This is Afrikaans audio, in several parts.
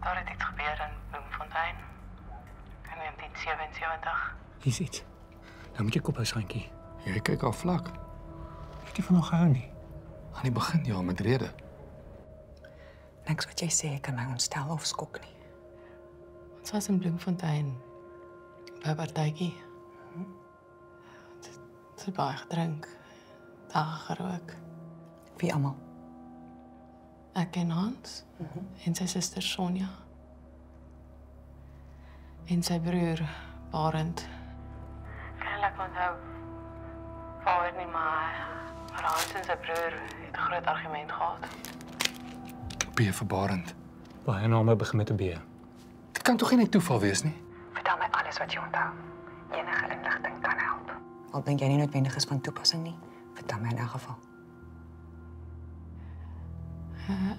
Daar het iets gebeur in Bloemfontein in 1977. Hier's iets. Nou moet jy kop hou, Santjie. Jy kyk al vlak. Ek het nie van nog gehou nie. Aan die begin ja, met rede. Niks wat jy sê kan my ontstel of skok nie. Ons was in Bloemfontein by 'n partytjie. Ons het baie gedrink, dagen gerook. Wie almal? Ek en Hans en sy suster Sonja. En sy broer Barend. Ek onthou vader nie, maar Hans en sy broer het 'n groot argument gehad. B verbarend. Baie name begin met 'n B. Dit kan tog nie net toeval wees nie. Vertel my alles wat jy onthou. Enige inligting kan help. Al dink jy nie noodwendig is van toepassing nie, vertel my in elk geval.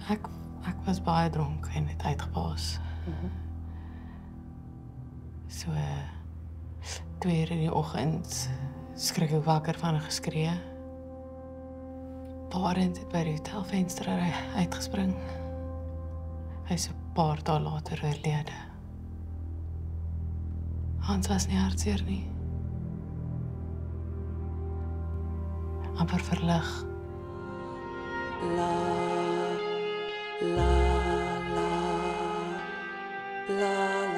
Ek was baie dronk en het uitgebaas. So 2 uur in die oggend skrik ek wakker van 'n geskree. Barend het by die hotelvenster uitgespring. Hy is 'n paar dae later oorlede. Hans was nie hartseer nie. Amper verlig. La la la la